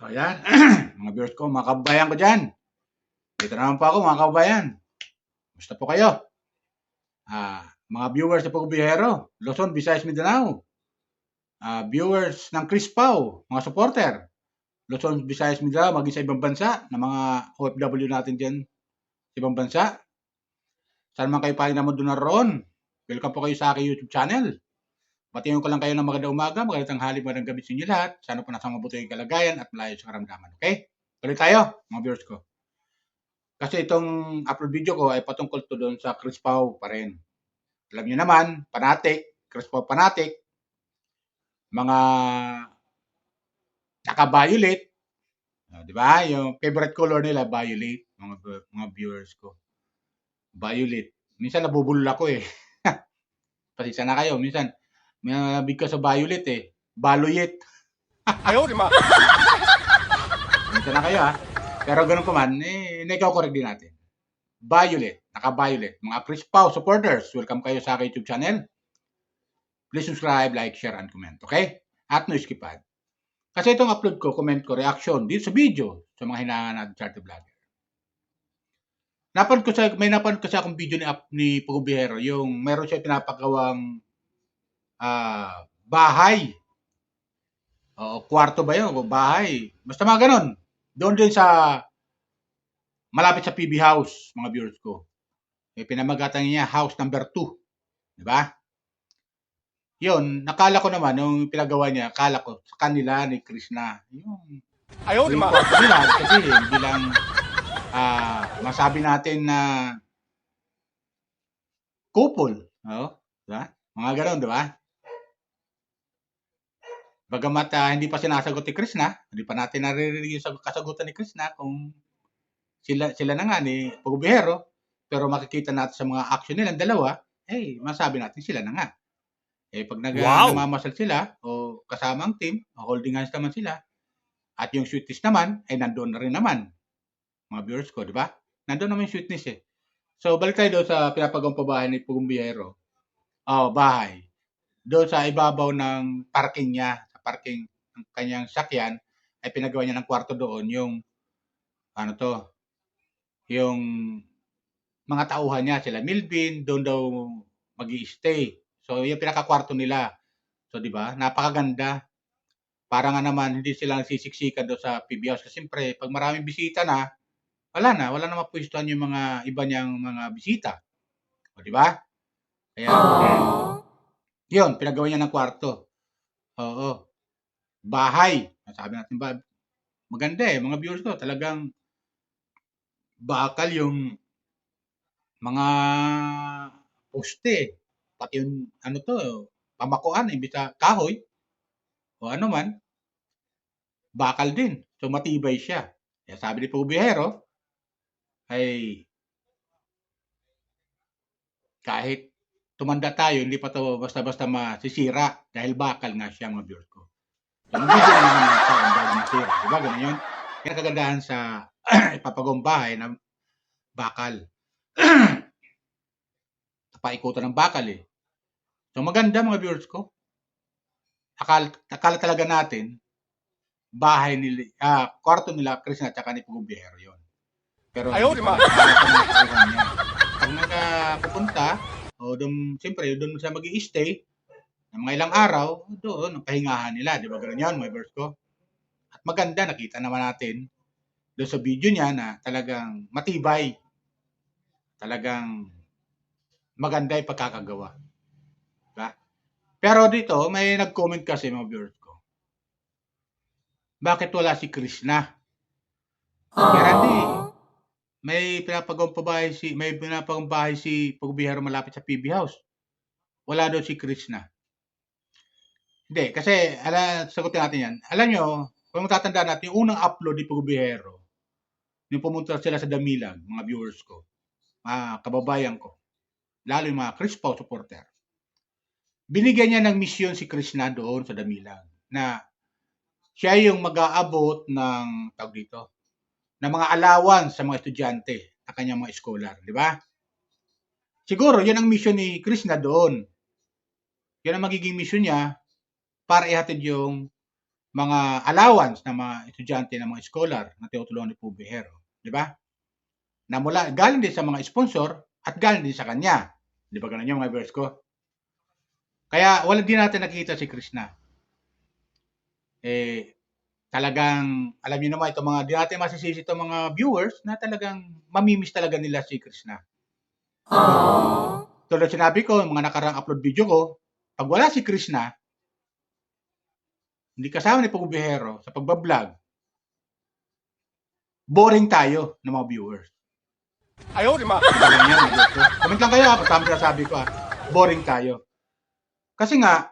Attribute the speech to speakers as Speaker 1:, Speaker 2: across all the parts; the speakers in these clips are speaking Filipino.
Speaker 1: So, ayan. Mga viewers ko, mga kababayan ko dyan. Dito naman po ako, mga kababayan. Gusto po kayo? Mga viewers ng Pagubihero, Luzon, Visayas, Mindanao. Viewers ng Chris Pao, mga supporter. Luzon, Visayas, Mindanao, maging sa ibang bansa, na mga OFW natin dyan sa ibang bansa. Saan man kayo paling na mundo naroon, welcome po kayo sa aking YouTube channel. Batiin ko lang kayo ng magandang umaga, magandang tanghali, magandang gabi sa inyo lahat. Sana po nasa mabuti yung kalagayan at malayo sa karamdaman. Okay? Tuloy tayo, mga viewers ko. Kasi itong upload video ko ay patungkol to doon sa Chris Pao pa rin. Alam niyo naman, fanatic, Chris Pao fanatic, mga naka-violet, di ba? Yung favorite color nila, violet, mga viewers ko. Violet. Minsan nabubulol ako eh. Pasensya na kayo. Minsan, may nabig ka sa violet eh. Baloyet.
Speaker 2: Ayaw, di ma.
Speaker 1: Pasensya na kayo ha. Pero ganun pa man, ikaw-correct din natin. Violet, naka-violet. Mga Chris Pao supporters, welcome kayo sa aking YouTube channel. Please subscribe, like, share, and comment. Okay? At no skip ad. Kasi itong upload ko, comment ko, reaction dito sa video sa mga hinahangan natin charity vlogger. May napanood kasi akong video ni Pagubihero, yung meron siya pinapagawang bahay. O kwarto ba yun? O bahay. Basta mga ganun. Doon din sa malapit sa PB House, mga viewers ko. Pinamagatan niya house number 2. Di ba? Yun, nakala ko naman, yung pinagawa niya, akala ko sa kanila ni Krishna. Yung
Speaker 2: Ayaw, di ma.
Speaker 1: nila, kasi bilang masabi natin na couple. No? Diba? Mga ganun, di ba? Bagamat hindi pa sinasagot ni Krishna, hindi pa natin naririnig yung kasagutan ni Krishna kung sila na nga ni Pagubihero, pero makikita natin sa mga action nilang dalawa, masabi natin sila na nga. Pag namamasal sila o kasama ang team, holding hands naman sila, at yung sweetness naman, nandoon na rin naman. Mga viewers ko, di ba? Nandoon naman yung sweetness eh. So, balik tayo doon sa pinapagawang pabahay ni Pagubihero. Bahay. Doon sa ibabaw ng parking niya, sa parking ng kanyang sakyan, ay pinagawa niya ng kwarto doon yung yung mga tauhan niya, sila Milvin, doon daw magi-stay. So, yung pinaka-kwarto nila. So, di ba? Napakaganda. Para nga naman, hindi sila nagsisiksikan doon sa PB House. Kasi siyempre, pag maraming bisita na, wala na mapwestuhan yung mga iba niyang mga bisita. O, di ba? Kaya, yun, pinagawa niya ng kwarto. Oo. Bahay. Sabi natin ba, maganda eh, mga viewers ko, talagang bakal yung mga poste. Pati yung, pamakuan, imbis sa kahoy, o ano man, bakal din. So, matibay siya. Kaya sabi ni Pagubihero, ay kahit tumanda tayo, hindi pa to basta-basta masisira dahil bakal nga siya, mga viewers ko. So, hindi na naman ang taon dahil masira. Diba? Ganun yun. Kaya kagandahan sa ipapagawang bahay na bakal. Paikutan ng bakal eh. So, maganda mga viewers ko. Akala talaga natin, bahay nila, kwarto nila, Krishna at saka ni Pagubihero yun. Pero
Speaker 2: Ayaw, di ma.
Speaker 1: Pag nagpupunta, siyempre, doon siya mag-i-stay, ng mga ilang araw, doon, ang pahingahan nila. Di ba ganun yun, mga viewers ko? At maganda, nakita naman natin, doon sa video niya na talagang matibay. Talagang maganda yung pagkakagawa. Diba? Pero dito, may nag-comment kasi mga viewers ko. Bakit wala si Krishna? Kaya may pinapagawang bahay si Pagubihero malapit sa PB House. Wala daw si Krishna. Hindi, kasi sagutin natin yan. Alam nyo, kung matatandaan natin, yung unang upload ni Pagubihero, yung pumunta sila sa Damilag, mga viewers ko, mga kababayan ko, lalo yung mga Chris Pao supporter. Binigyan niya ng misyon si Krishna doon sa Damilag na siya yung mag-aabot ng ng mga allowance sa mga estudyante sa kanyang mga scholar, di ba? Siguro, yan ang mission ni Krishna doon. Yan ang magiging mission niya para ihatid yung mga allowance ng mga estudyante, ng mga scholar na tinutulungan ni Pubihero, di ba? Na galing din sa mga sponsor at galing din sa kanya. Di ba ganun yung mga viewers ko? Kaya wala din natin nakikita si Krishna. Talagang, alam niyo naman, itong mga, di natin masisisi itong mga viewers na talagang mamimiss talaga nila si Krishna. Tulad sinabi ko, yung mga nakarang upload video ko, pag wala si Krishna, hindi kasama ni Pugubihero sa pagbablog, boring tayo ng mga viewers.
Speaker 2: 哎呦我的妈！
Speaker 1: Comment lang kayo kung tama sabi ko boring tayo. Kasi nga,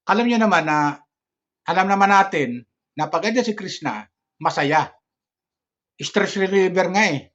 Speaker 1: alam naman natin na pag si Krishna, masaya. Stress reliever nga eh.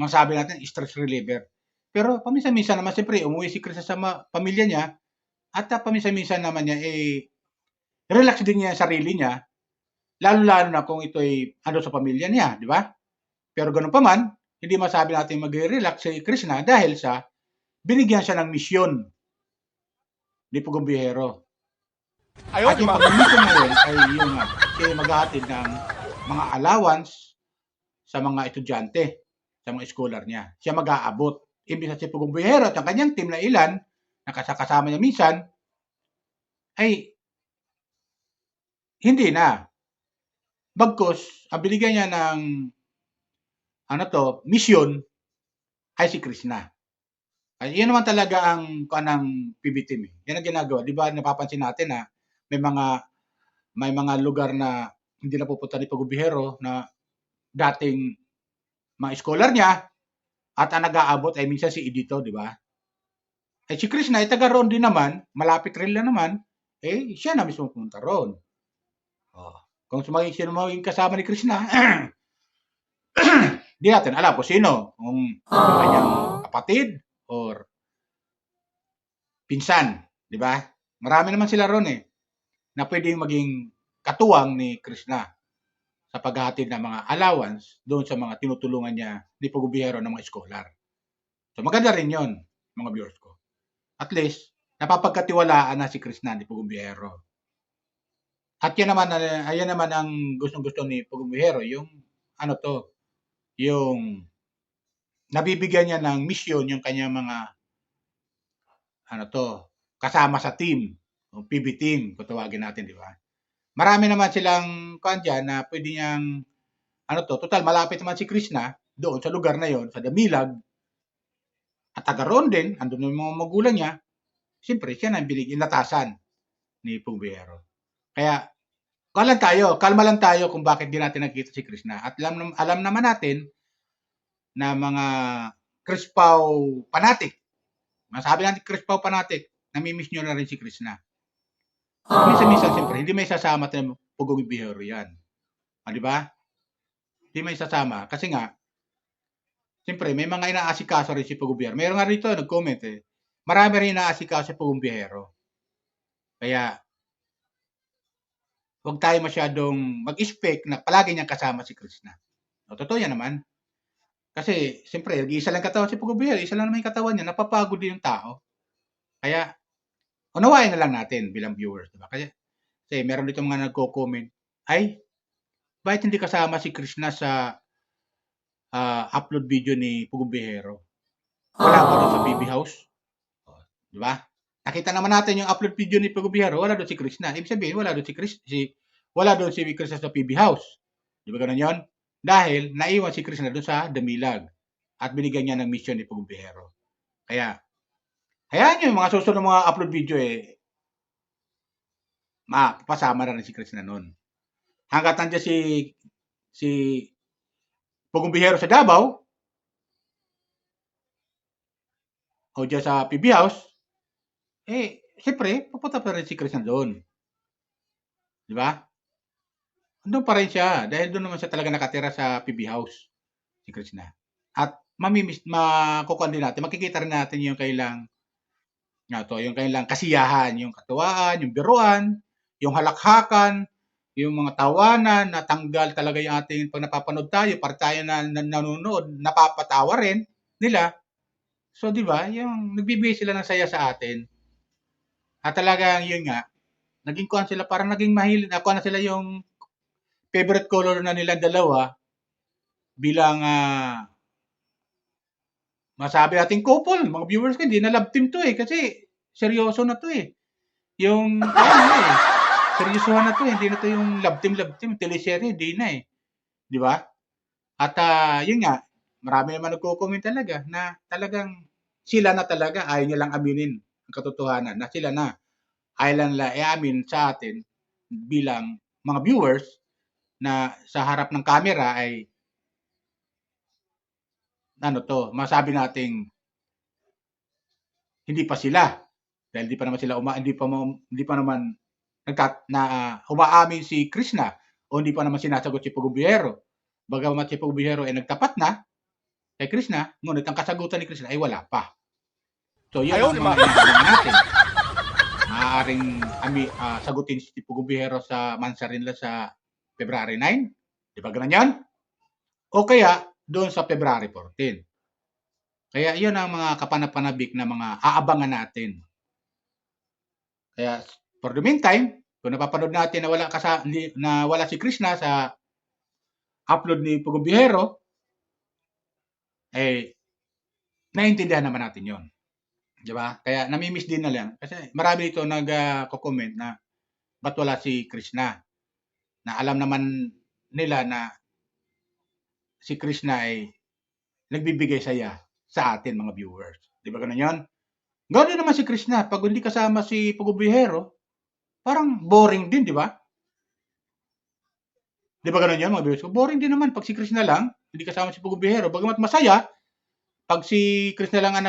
Speaker 1: Masabi natin, stress reliever. Pero paminsan-minsan naman, siyempre, umuwi si Krishna sa pamilya niya at paminsan-minsan naman niya, relax din niya yung sarili niya, lalo-lalo na kung ito ay sa pamilya niya, di ba? Pero ganun pa man, hindi masabi natin mag-relax si Krishna dahil sa binigyan siya ng misyon ni Pugubihero. At yung pag-mission na yun ay yung siya maghahatid ng mga allowance sa mga estudyante, sa mga scholar niya. Siya mag-aabot. Imbis na si Pugubihero at ang kanyang team na ilan, na kasama niya minsan, ay hindi na. Bagkus, ang binigyan niya ng mission ay si Krishna. Ay, yan naman talaga ang kanang PB team. Yan ang ginagawa. Di ba napapansin natin na may mga lugar na hindi napupunta ni Pugubihero na dating mga scholar niya at ang nag-aabot ay minsan si Edito, di ba? Eh si Krishna ay taga roon din naman, malapit rin lang naman, siya na mismo pumunta roon. Kung sino maging kasama ni Krishna, di natin alam kung sino, kung kanyang kapatid or pinsan, di ba? Marami naman sila roon na pwedeng maging katuwang ni Krishna sa paghahatid ng mga allowance doon sa mga tinutulungan niya ni Pugubihero ng mga scholar. So maganda rin yon, mga viewers ko. At least, napapagkatiwalaan na si Krishna ni Pugubihero. At yan naman ang gustong-gusto ni Pugubihero, yung yung nabibigyan niya ng mission yung kanyang mga kasama sa team, o PB team, kung tawagin natin, di ba? Marami naman silang dyan na pwede niyang total malapit naman si Krishna doon sa lugar na yon, sa Damilag, at taga roon din, andun yung mga magulang niya, siyempre siya na inatasan ni Pugubihero. Kaya, kalma lang tayo kung bakit di natin nakita si Krishna. At alam naman natin na mga Krispaw fanatic, masabi natin Krispaw fanatic, namimiss nyo na rin si Krishna. Minsan, siyempre, hindi may sasama tayo Pugubihero yan. Di ba? Hindi may sasama. Kasi nga, siyempre, may mga inaasikaso rin si Pugubihero. Mayroon nga rito, nag-comment marami rin inaasikaso si Pugubihero. Kaya, huwag tayo masyadong mag-expect na palagi niyang kasama si Krishna. Totoo yan naman. Kasi, siyempre, isa lang katawan si Pugubihero, isa lang naman yung katawan niya, napapagod din yung tao. Kaya, unawain na lang natin bilang viewers. Diba? Kasi meron dito mga nagko-comment, bakit hindi kasama si Krishna sa upload video ni Pugubihero? Wala ba doon sa PB House? Di ba? Nakita naman natin yung upload video ni Pugubihero, wala doon si Krishna. Ibig sabihin, wala doon si Krishna sa PB House. Di ba ganun yun? Dahil naiwan si Krishna doon sa Damilag at binigyan niya ng mission ni Pugubihero. Kaya, hayaan nyo yung mga susunod ng mga upload video mapasama na rin si Krishna noon. Hanggat nandiyan si Pugubihero sa Davao o dyan sa PB House, siyempre, pupunta pa rin si Krishna doon. Di ba? Doon pa rin siya dahil doon naman siya talaga nakatira sa PB House, si Krishna. At makukuha din natin, makikita rin natin yung kailang kasiyahan, yung katuwaan, yung biruan, yung halakhakan, yung mga tawanan, natanggal talaga yung ating, pag napapanood tayo, para tayo na nanonood, napapatawa rin nila. So, di ba, yung nagbibigay sila ng saya sa atin. At talagang yun nga, naging kuhan sila, parang naging mahilig, kuhan na sila yung favorite color na nila dalawa bilang masabi natin couple, mga viewers ko, hindi na love team to kasi seryoso na to Yung, kaya na seryosohan na to hindi na to yung love team, teleserye, hindi na Di ba? At yun nga, marami naman nagko-comment talaga na talagang sila na talaga, ayaw niya lang aminin ang katotohanan na sila na. Ayaw lang nila iamin sa atin bilang mga viewers na sa harap ng camera ay masabi nating hindi pa sila dahil hindi pa naman sila hindi pa naman umaamin si Krishna o hindi pa naman sinasagot si Pugubiyero. Bagamat si Pugubiyero ay nagtapat na kay Krishna, ngunit ang kasagutan ni Krishna ay wala pa. So yun ang mga hinahanap natin. Maaaring sagutin si Pugubiyero sa Mansarinla sa February 9, di ba ganun yan? O kaya doon sa February 14. Kaya yun ang mga kapanapanabik na mga aabangan natin. Kaya for the meantime, kung napapanood natin na wala si Krishna sa upload ni Pugubiyero, naiintindihan naman natin yon, di ba? Kaya namimiss din na lang kasi marami dito nagko-comment na ba't wala si Krishna, na alam naman nila na si Krishna ay nagbibigay saya sa atin mga viewers, di ba ganun yon? Gano'n naman si Krishna, pag hindi kasama si Pugubiyero, parang boring din, di ba? Di ba ganun yun mga viewers ko? Boring din naman pag si Krishna lang, hindi kasama si Pugubiyero. Bagamat masaya, pag si Krishna lang ang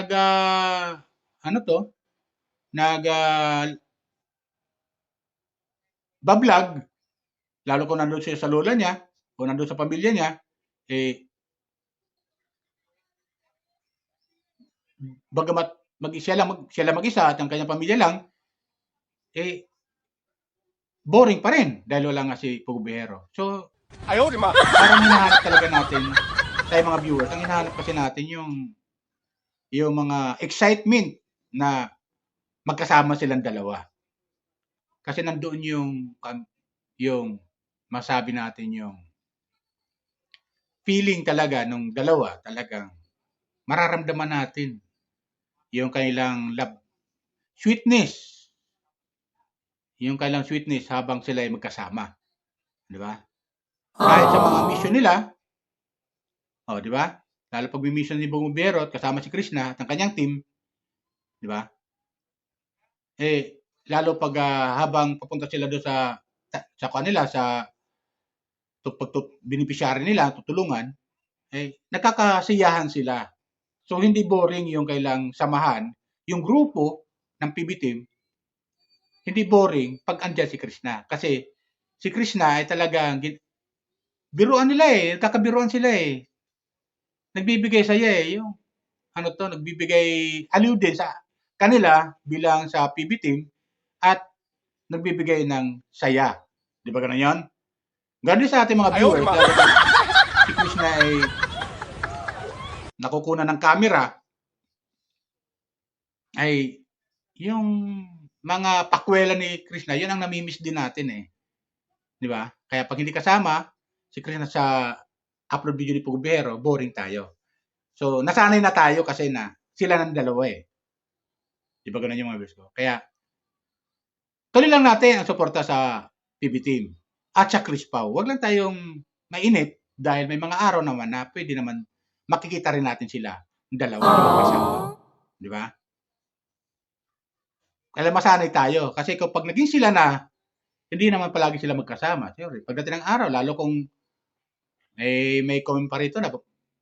Speaker 1: bablog, lalo kung nandun siya sa lola niya, o nandun sa pamilya niya, bagamat siya lang mag-isa at ang kanyang pamilya lang, boring pa rin dahil wala nga si Pugubiyero. So, parang hinahanap talaga natin, tayo mga viewers, ang hinahanap kasi natin yung mga excitement na magkasama silang dalawa. Kasi nandoon yung masabi natin yung feeling talaga nung dalawa, talagang mararamdaman natin yung kanilang sweetness. Yung kanilang sweetness habang sila ay magkasama. Di ba? Kahit sa mga mission nila, di ba? Lalo pag may mission ni Pugubiyero at kasama si Krishna at ang kanyang team, di ba? Lalo pag habang papunta sila doon sa kanila, sa beneficiary nila, tutulungan, nagkakasiyahan sila. So, hindi boring yung kailang samahan. Yung grupo ng PB team, hindi boring pag andyan si Krishna. Kasi si Krishna ay talagang biruan nila nagkakabiruan sila Nagbibigay saya yung nagbibigay aliw din sa kanila bilang sa PB team at nagbibigay ng saya. Di ba ganun yun? Ganun sa ating mga viewers. Si Krishna ay nakukunan ng camera ay yung mga pakwela ni Krishna, yun ang namimiss din natin Di ba? Kaya pag hindi kasama si Krishna sa upload video ni Pugubiyero, boring tayo. So, nasanay na tayo kasi na sila ng dalawa Di ba ganun yung mga viewers ko? Kaya, tuloy lang natin ang suporta sa PB team at sa Chris Pao. Huwag lang tayong mainit dahil may mga araw naman na pwede naman makikita rin natin sila ng dalawa na magkasama. Di ba? Kaya masanay tayo. Kasi kapag naging sila na, hindi naman palagi sila magkasama. Siyempre, pagdating ng araw, lalo kung may comment pa rito na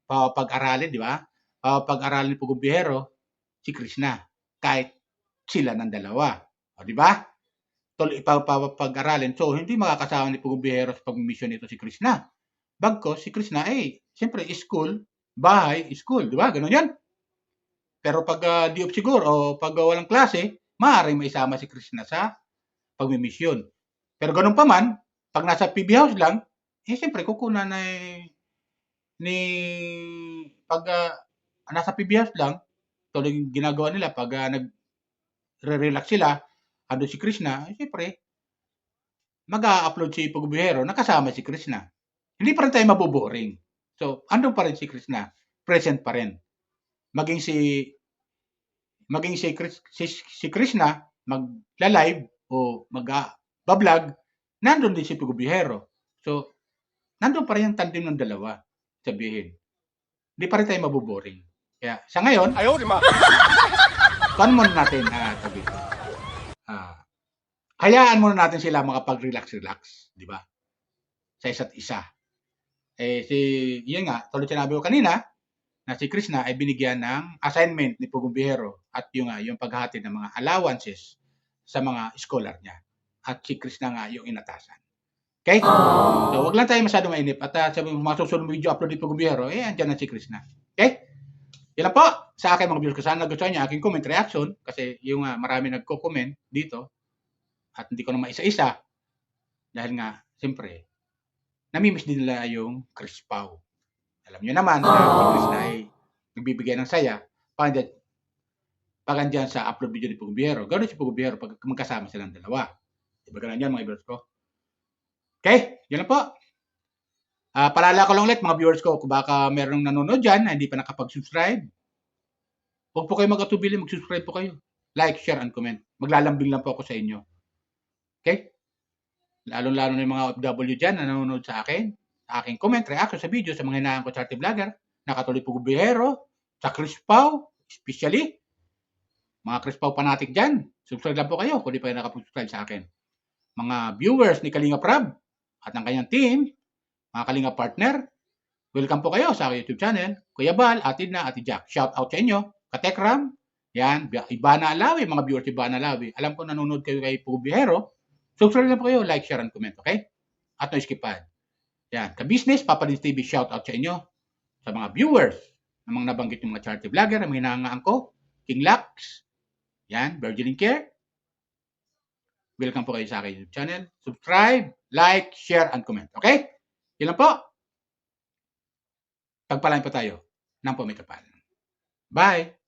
Speaker 1: papag-aralin, di ba? Papag-aralin ni Pugubiyero si Krishna. Kahit sila ng dalawa. O, di ba? Papag-aralin. So, hindi makakasama ni Pugubiyero sa pag-mission nito si Krishna. Bagkos, si Krishna siyempre, school, bahay, school. Di ba? Ganun yan. Pero pag di off siguro o pag walang klase, maaaring maisama si Krishna sa pagmimisyon. Pero ganun pa man, pag nasa PB house lang, siyempre kukunan pag nasa PB house lang, ito yung ginagawa nila pag nagre-relax sila, ando si Krishna, siyempre, mag-a-upload si Pugubihero na kasama si Krishna. Hindi pa rin tayo maboboring. So, andun pa rin si Krishna. Present pa rin. Maging si Krishna magla-live o mag-vlog, nandun din si Pugubihero. So, nandun pa rin yung tandem ng dalawa. Sabihin. Hindi pa rin tayo maboboring. Kaya, sa ngayon,
Speaker 2: 哎呦我的妈！
Speaker 1: paano muna natin, sabi ko, hayaan muna natin sila makapag-relax-relax, di ba? Sa isa't isa. Yun nga, tulad sinabi ko kanina, na si Krishna ay binigyan ng assignment ni Pugubihero at yung paghati ng mga allowances sa mga scholar niya. At si Krishna nga yung inatasan. Okay? So, wag lang tayo masyadong mainip. At sa mga susunod video upload ni Pugubihero, andyan na si Krishna. Okay? Yan lang po sa akin mga viewers ko. Sana nagustuhan niyo aking comment reaction kasi yung marami nagko-comment dito at hindi ko na maisa-isa dahil nga, siyempre, namimiss din nila yung Crispaw. Alam niyo naman na si Krishna ay nagbibigay ng saya pag andyan sa upload video ni Pugubihero. Ganoon si Pugubihero pag magkasama silang dalawa. Diba ganun yan mga viewers ko? Okay, yun lang po. Paalala ko lang ulit mga viewers ko, kung baka merong nanonood dyan na hindi pa nakapag-subscribe, huwag po kayo mag-atubili, mag-subscribe po kayo. Like, share, and comment. Maglalambing lang po ako sa inyo. Okay? Lalo-lalo na yung mga OFW dyan na nanonood sa akin, sa aking comment, reaction sa video, sa mga hinaan ko charity vlogger, nakatuloy Pugubihero, sa Crispaw, especially, mga Crispaw fanatic dyan, subscribe lang po kayo kung di pa kayo nakapag-subscribe sa akin. Mga viewers ni Kalinga Prab at ng kanyang team, mga Kalinga partner, welcome po kayo sa YouTube channel. Kuya Bal, Ate Na, Ate Jack. Shout out sa inyo. Katekram, yan, Ibana Alawi, mga viewers Ibana Alawi. Alam ko nanonood kayo kay Pugubihero. Subscribe lang po kayo, like, share, and comment, okay? At no skipad. Yan, ka-business, Papa Lins TV, shout out sa inyo. Sa mga viewers, ng mga nabanggit yung mga charity vlogger, ang hinahangaan ko, King Lux, yan, Virgin Care. Welcome po kayo sa aking YouTube channel. Subscribe, like, share, and comment, okay? Yan lang po. Pagpalain po tayo ng pumitapal. Bye!